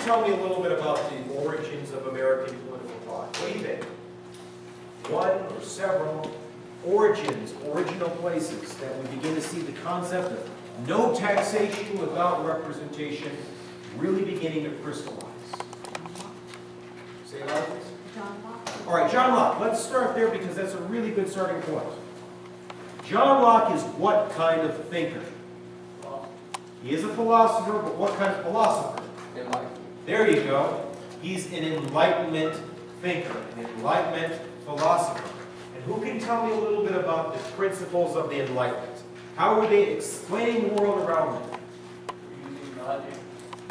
tell me a little bit about the origins of American political thought? What do you think? One or several origins, original places that we begin to see the concept of no taxation without representation really beginning to crystallize. Say it loud, please. John Locke. All right, John Locke. Let's start there because that's a really good starting point. John Locke is what kind of thinker? He is a philosopher, but what kind of philosopher? Enlightenment. There you go. He's an Enlightenment thinker, an Enlightenment philosopher. And who can tell me a little bit about the principles of the Enlightenment? How were they explaining the world around them? Using logic.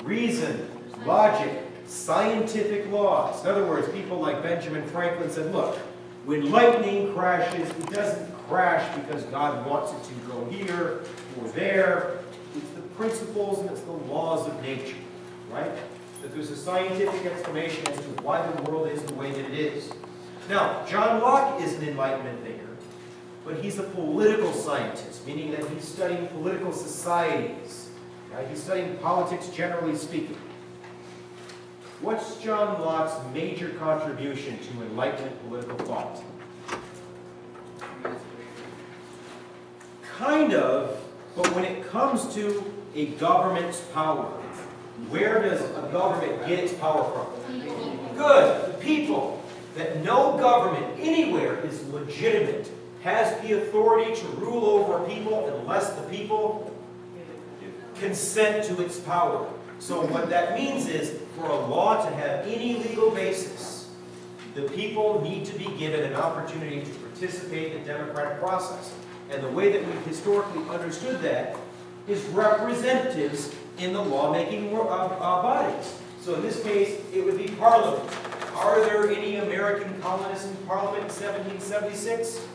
Reason, logic, scientific laws. In other words, people like Benjamin Franklin said, look, when lightning crashes, it doesn't crash because God wants it to go here or there. It's the principles and it's the laws of nature, right? That there's a scientific explanation as to why the world is the way that it is. Now, John Locke is an Enlightenment thinker, but he's a political scientist, meaning that he's studying political societies. Right? He's studying politics generally speaking. What's John Locke's major contribution to Enlightenment political thought? Kind of, but when it comes to a government's power, where does a government get its power from? Good, the people. That no government anywhere is legitimate, has the authority to rule over people unless the people consent to its power. So what that means is, for a law to have any legal basis, the people need to be given an opportunity to participate in the democratic process. And the way that we've historically understood that is representatives in the lawmaking bodies. So in this case, it would be Parliament. Are there any American colonists in Parliament in 1776?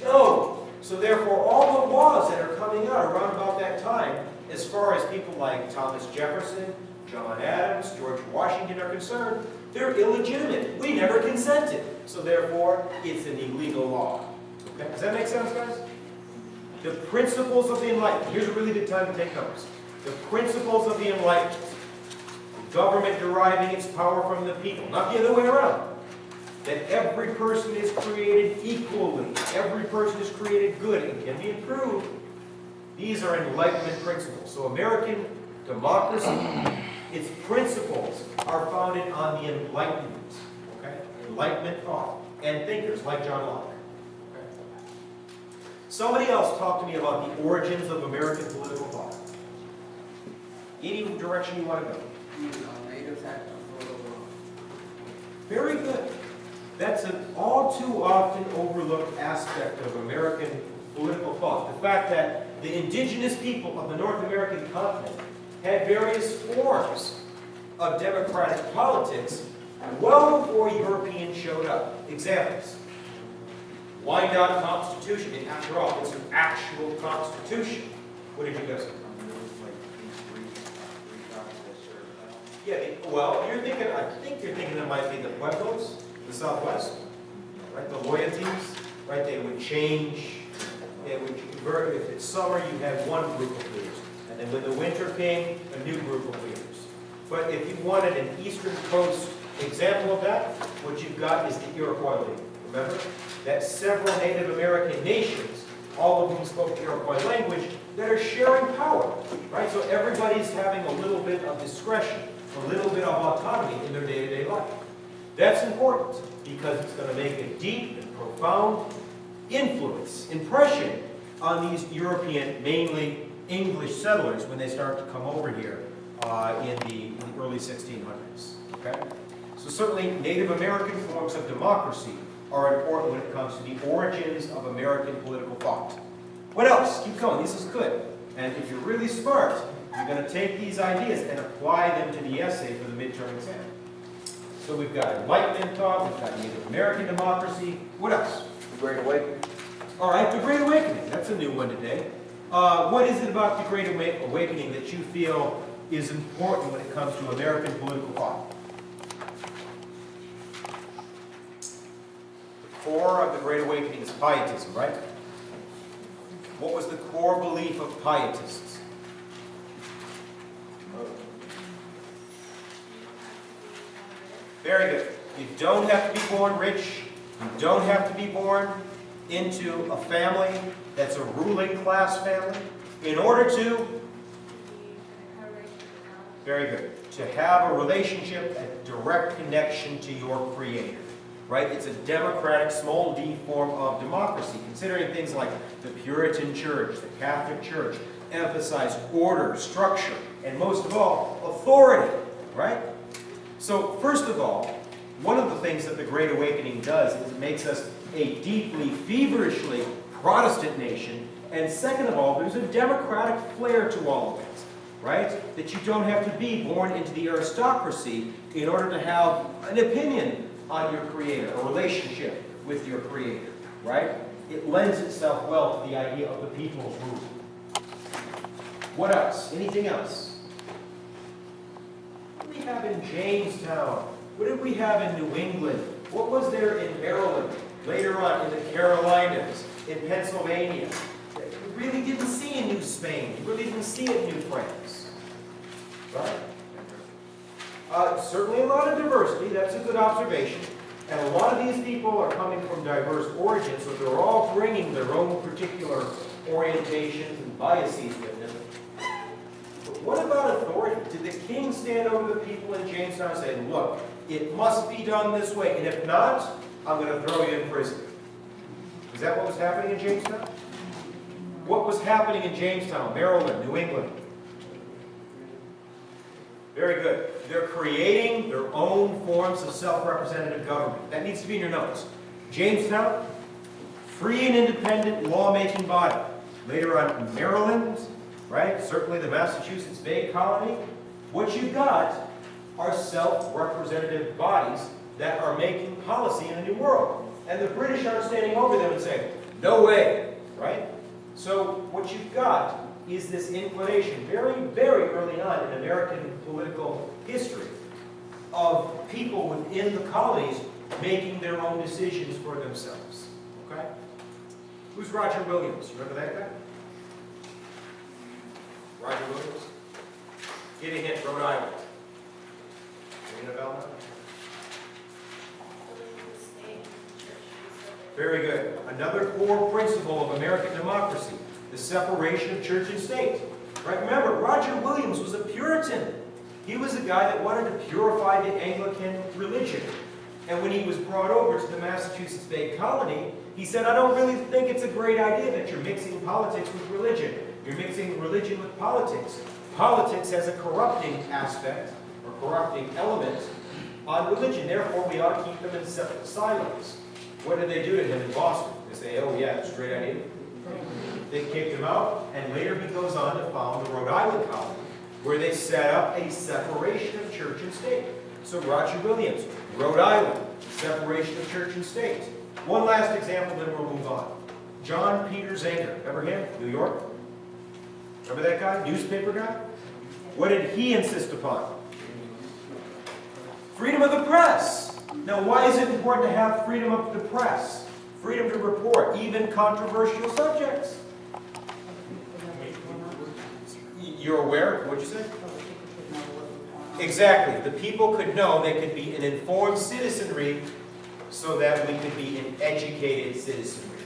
No. So therefore, all the laws that are coming out around about that time, as far as people like Thomas Jefferson, John Adams, George Washington are concerned, they're illegitimate. We never consented. So therefore, it's an illegal law. Okay? Does that make sense, guys? The principles of the Enlightenment. Here's a really good time to take notes. The principles of the Enlightenment. Government deriving its power from the people, not the other way around. That every person is created equally. Every person is created good and can be improved. These are Enlightenment principles. So American democracy, its principles are founded on the Enlightenment. Okay? Enlightenment thought. And thinkers like John Locke. Okay? Somebody else talk to me about the origins of American political thought. Any direction you want to go. Native act on photo. Very good. That's an all too often overlooked aspect of American political thought. The fact that the indigenous people of the North American continent had various forms of democratic politics well before Europeans showed up. Examples. Wyandotte Constitution. And after all, it's an actual constitution. What did you guys say? Yeah, well, you're thinking, I think you're thinking it might be the Pueblos, the Southwest, right? The loyalties, right? They would change, they would convert. If it's summer, you have one group of leaders. And then when the winter came, a new group of leaders. But if you wanted an Eastern Coast example of that, what you've got is the Iroquois League. Remember? That several Native American nations, all of whom spoke the Iroquois language, that are sharing power, right? So everybody's having a little bit of discretion, a little bit of autonomy in their day-to-day life. That's important because it's going to make a deep and profound impression on these European, mainly English settlers when they start to come over here in the early 1600s. Okay? So certainly Native American forms of democracy are important when it comes to the origins of American political thought. What else? Keep going. This is good. And if you're really smart, you're going to take these ideas and apply them to the essay for the midterm exam. So we've got Enlightenment thought, we've got Native American democracy. What else? The Great Awakening. All right, the Great Awakening. That's a new one today. What is it about the Great Awakening that you feel is important when it comes to American political thought? The core of the Great Awakening is pietism, right? What was the core belief of pietists? Very good. You don't have to be born rich. You don't have to be born into a family that's a ruling class family. In order to, very good, to have a relationship, a direct connection to your Creator. Right? It's a democratic, small d form of democracy, considering things like the Puritan Church, the Catholic Church, emphasize order, structure, and most of all, authority. Right? So, first of all, one of the things that the Great Awakening does is it makes us a deeply, feverishly Protestant nation. And second of all, there's a democratic flair to all of it. Right? That you don't have to be born into the aristocracy in order to have an opinion on your Creator, a relationship with your Creator, right? It lends itself well to the idea of the people's rule. What else? Anything else? What did we have in Jamestown? What did we have in New England? What was there in Maryland? Later on in the Carolinas, in Pennsylvania? We really didn't see in New Spain. We really didn't see it in New France. Right? Certainly a lot of diversity, that's a good observation. And a lot of these people are coming from diverse origins, so they're all bringing their own particular orientations and biases with them. But what about authority? Did the king stand over the people in Jamestown and say, look, it must be done this way, and if not, I'm going to throw you in prison? Is that what was happening in Jamestown? What was happening in Jamestown, Maryland, New England? Very good. They're creating their own forms of self-representative government. That needs to be in your notes. Jamestown, free and independent lawmaking body. Later on, Maryland, right? Certainly the Massachusetts Bay Colony. What you've got are self-representative bodies that are making policy in the New World. And the British aren't standing over them and saying, no way, right? So what you've got is this inclination, very, very early on in American political history, of people within the colonies making their own decisions for themselves. Okay? Who's Roger Williams? You remember that guy? Roger Williams? Get a hint, Rhode Island. Ring a bell now? Very good. Another core principle of American democracy, the separation of church and state. Right? Remember, Roger Williams was a Puritan. He was a guy that wanted to purify the Anglican religion. And when he was brought over to the Massachusetts Bay Colony, he said, I don't really think it's a great idea that you're mixing politics with religion. You're mixing religion with politics. Politics has a corrupting aspect, or corrupting element, on religion. Therefore, we ought to keep them in separate silos. What did they do to him in Boston? They say, oh yeah, it's a great idea. They kicked him out, and later he goes on to found the Rhode Island colony, where they set up a separation of church and state. So Roger Williams, Rhode Island, separation of church and state. One last example, then we'll move on. John Peter Zenger, remember him? New York? Remember that guy? Newspaper guy? What did he insist upon? Freedom of the press. Now, why is it important to have freedom of the press? Freedom to report, even controversial subjects. You're aware? What'd you say? Exactly. The people could know, they could be an informed citizenry so that we could be an educated citizenry.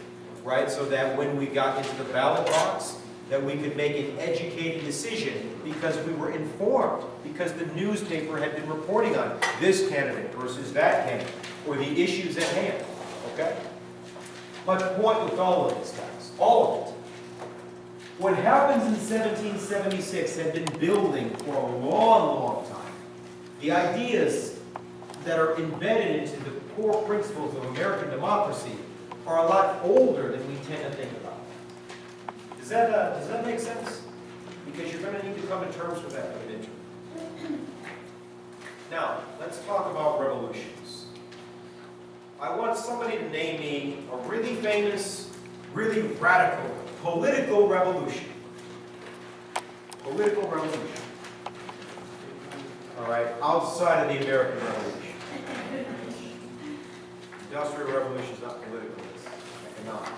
Right? So that when we got into the ballot box, that we could make an educated decision because we were informed, because the newspaper had been reporting on this candidate versus that candidate, or the issues at hand. Okay? But the point with all of this, guys, all of it, what happens in 1776 had been building for a long, long time. The ideas that are embedded into the core principles of American democracy are a lot older than we tend to think about. Does that make sense? Because you're going to need to come to terms with that for the midterm. Now, let's talk about revolutions. I want somebody to name me a really famous, really radical political revolution. Political revolution. All right, outside of the American Revolution. Industrial Revolution is not political, it's economic.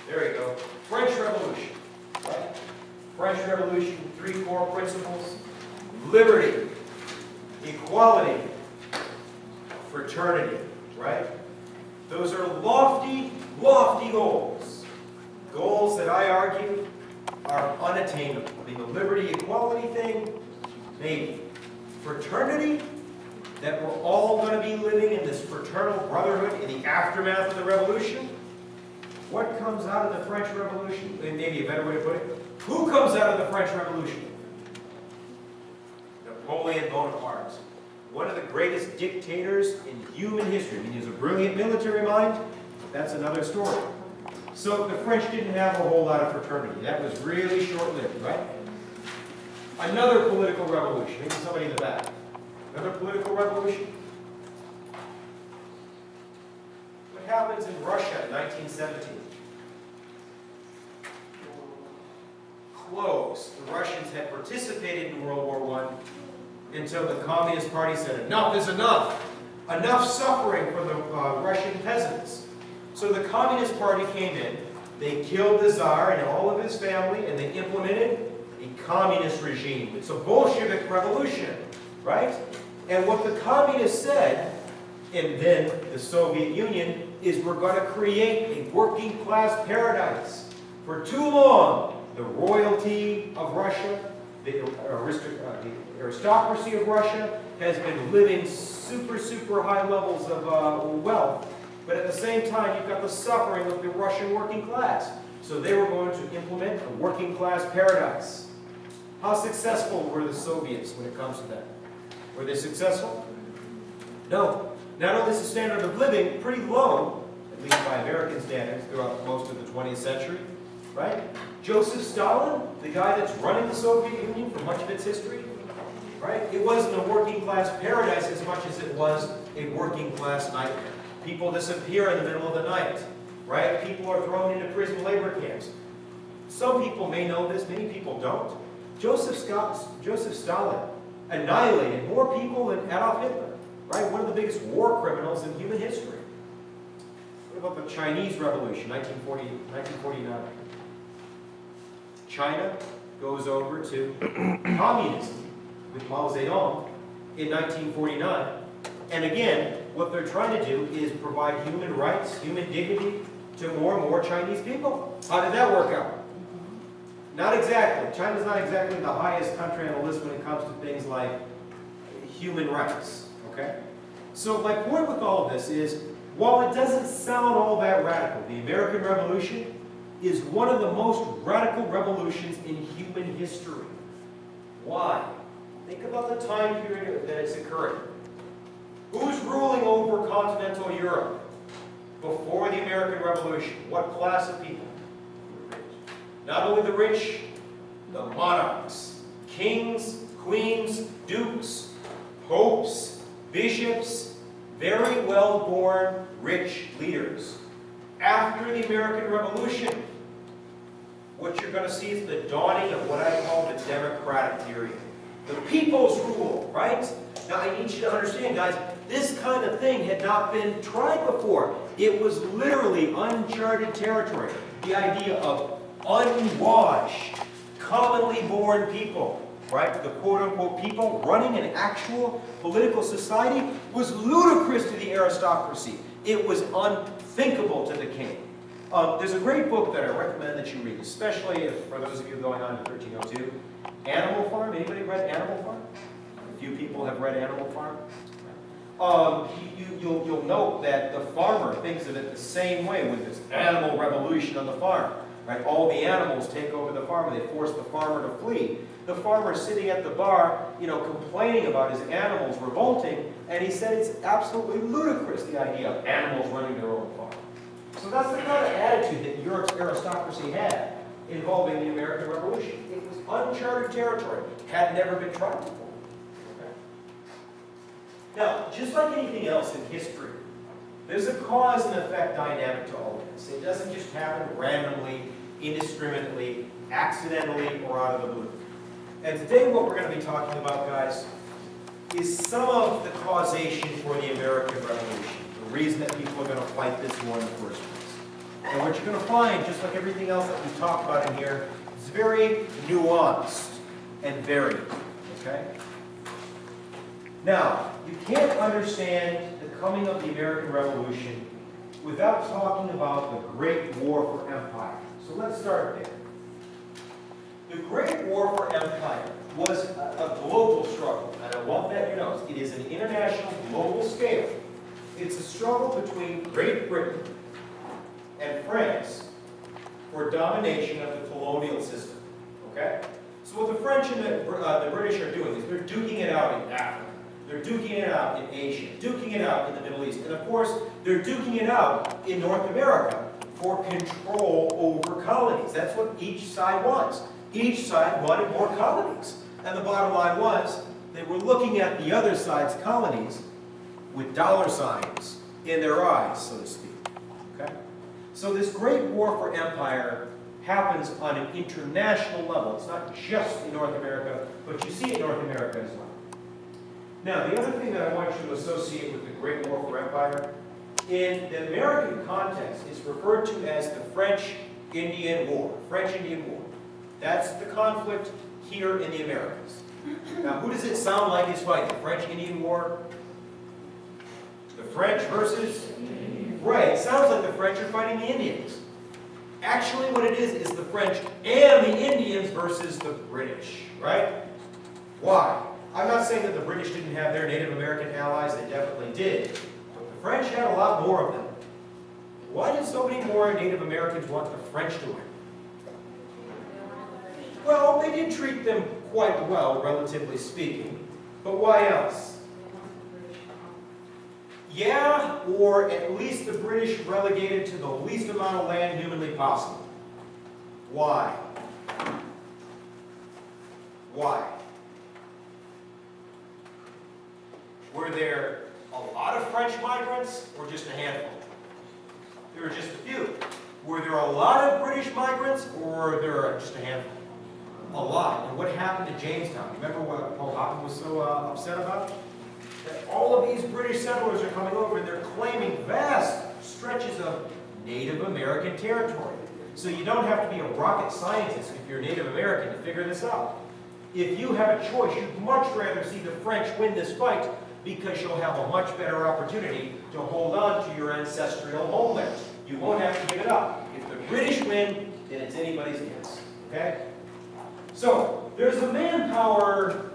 There you go. French Revolution. Right? French Revolution, 3 core principles. Liberty, equality, fraternity, right? Those are lofty, lofty goals. Goals that I argue are unattainable. I mean, the liberty, equality thing, maybe. Fraternity, that we're all going to be living in this fraternal brotherhood in the aftermath of the revolution. What comes out of the French Revolution? Maybe a better way to put it. Who comes out of the French Revolution? Napoleon Bonaparte. One of the greatest dictators in human history. I mean, he was a brilliant military mind. That's another story. So the French didn't have a whole lot of fraternity. That was really short-lived, right? Another political revolution. Maybe somebody in the back. Another political revolution. What happens in Russia in 1917? Close. The Russians had participated in World War I until the Communist Party said, enough is enough. Enough suffering for the Russian peasants. So the Communist Party came in, they killed the Tsar and all of his family, and they implemented a communist regime. It's a Bolshevik revolution, right? And what the communists said, and then the Soviet Union, is we're going to create a working class paradise. For too long, the royalty of Russia, the aristocracy of Russia, has been living super high levels of wealth. But at the same time, you've got the suffering of the Russian working class. So they were going to implement a working class paradise. How successful were the Soviets when it comes to that? Were they successful? No. Not only is the standard of living pretty low, at least by American standards, throughout most of the 20th century, right? Joseph Stalin, the guy that's running the Soviet Union for much of its history, right? It wasn't a working class paradise as much as it was a working class nightmare. People disappear in the middle of the night, right? People are thrown into prison labor camps. Some people may know this, many people don't. Joseph Stalin annihilated more people than Adolf Hitler, right? One of the biggest war criminals in human history. What about the Chinese Revolution, 1949? China goes over to communism with Mao Zedong in 1949. And again, what they're trying to do is provide human rights, human dignity to more and more Chinese people. How did that work out? Not exactly. China's not exactly the highest country on the list when it comes to things like human rights. Okay? So my point with all of this is, while it doesn't sound all that radical, the American Revolution is one of the most radical revolutions in human history. Why? Think about the time period that it's occurring. Who's ruling over continental Europe before the American Revolution? What class of people? Not only the rich, the monarchs, kings, queens, dukes, popes, bishops, very well-born, rich leaders. After the American Revolution, what you're going to see is the dawning of what I call the democratic period. The people's rule, right? Now I need you to understand, guys, this kind of thing had not been tried before. It was literally uncharted territory. The idea of unwashed, commonly born people, right? The quote-unquote people running an actual political society was ludicrous to the aristocracy. It was unthinkable to the king. There's a great book that I recommend that you read, especially for those of you going on to 1302. Animal Farm. Anybody read Animal Farm? A few people have read Animal Farm. You'll note that the farmer thinks of it the same way with this animal revolution on the farm. Right? All the animals take over the farm and they force the farmer to flee. The farmer's sitting at the bar, complaining about his animals revolting, and he said it's absolutely ludicrous, the idea of animals running their own farm. So that's the kind of attitude that Europe's aristocracy had involving the American Revolution. It was uncharted territory, had never been tried before. Okay? Now, just like anything else in history, there's a cause and effect dynamic to all of this. It doesn't just happen randomly, indiscriminately, accidentally, or out of the blue. And today what we're going to be talking about, guys, is some of the causation for the American Revolution, the reason that people are going to fight this war in the first place. And what you're going to find, just like everything else that we've talked about in here, is very nuanced and varied. Okay? Now, you can't understand the coming of the American Revolution without talking about the Great War for Empire. So let's start there. The Great War for Empire was a global struggle, and I want that you know, it is an international, global scale. It's a struggle between Great Britain and France for domination of the colonial system, okay? So what the French and the British are doing is they're duking it out in Africa, they're duking it out in Asia, duking it out in the Middle East, and of course, they're duking it out in North America for control over colonies. That's what each side wants. Each side wanted more colonies. And the bottom line was, they were looking at the other side's colonies with dollar signs in their eyes, so to speak. Okay? So this great war for empire happens on an international level. It's not just in North America, but you see it in North America as well. Now, the other thing that I want you to associate with the Great War for Empire, in the American context, is referred to as the French-Indian War. French-Indian War. That's the conflict here in the Americas. Now, who does it sound like is fighting? The French-Indian War? The French versus? Right, it sounds like the French are fighting the Indians. Actually, what it is the French and the Indians versus the British, right? Why? I'm not saying that the British didn't have their Native American allies, they definitely did. But the French had a lot more of them. Why did so many more Native Americans want the French to win? Well, they did treat them quite well, relatively speaking. But why else? Yeah, or at least the British relegated to the least amount of land humanly possible. Why? Why? Were there a lot of French migrants or just a handful? There were just a few. Were there a lot of British migrants or were there just a handful? A lot. And what happened to Jamestown? Remember what Paul Hoppen was so upset about? That all of these British settlers are coming over and they're claiming vast stretches of Native American territory. So you don't have to be a rocket scientist if you're Native American to figure this out. If you have a choice, you'd much rather see the French win this fight because you'll have a much better opportunity to hold on to your ancestral homeland. You won't have to give it up. If the British win, then it's anybody's guess. Okay? So, there's a manpower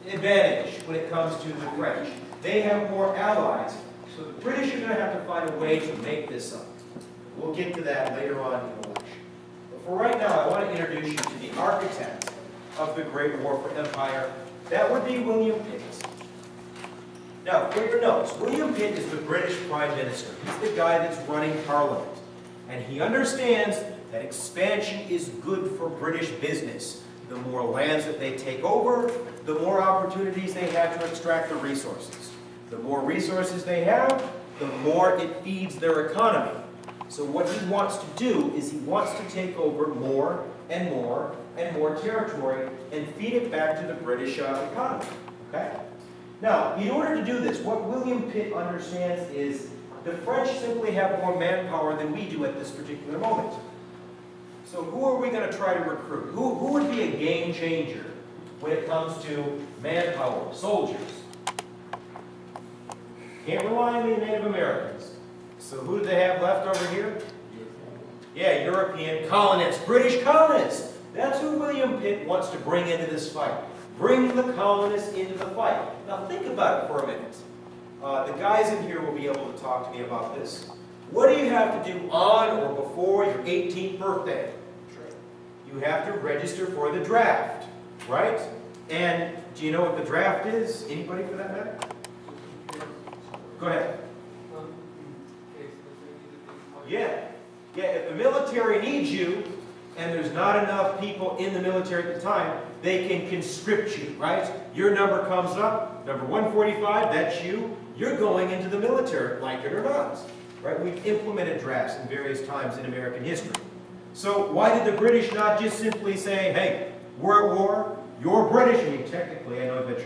advantage when it comes to the French. They have more allies, so the British are going to have to find a way to make this up. We'll get to that later on in the lecture. But for right now, I want to introduce you to the architect of the Great War for Empire. That would be William Pitt. Now, for your notes, William Pitt is the British Prime Minister. He's the guy that's running Parliament. And he understands that expansion is good for British business. The more lands that they take over, the more opportunities they have to extract the resources. The more resources they have, the more it feeds their economy. So what he wants to do is he wants to take over more and more and more territory and feed it back to the British economy. Okay? Now, in order to do this, what William Pitt understands is the French simply have more manpower than we do at this particular moment. So who are we going to try to recruit? Who would be a game changer when it comes to manpower, soldiers? Can't rely on the Native Americans. So who do they have left over here? Yeah, European colonists, British colonists. That's who William Pitt wants to bring into this fight. Bring the colonists into the fight. Now think about it for a minute. The guys in here will be able to talk to me about this. What do you have to do on or before your 18th birthday? You have to register for the draft, right? And do you know what the draft is? Anybody for that matter? Go ahead. Yeah. Yeah, if the military needs you, and there's not enough people in the military at the time, they can conscript you, right? Your number comes up, number 145, that's you. You're going into the military, like it or not. Right? We've implemented drafts in various times in American history. So why did the British not just simply say, hey, we're at war, you're British? I mean, technically, I know that you're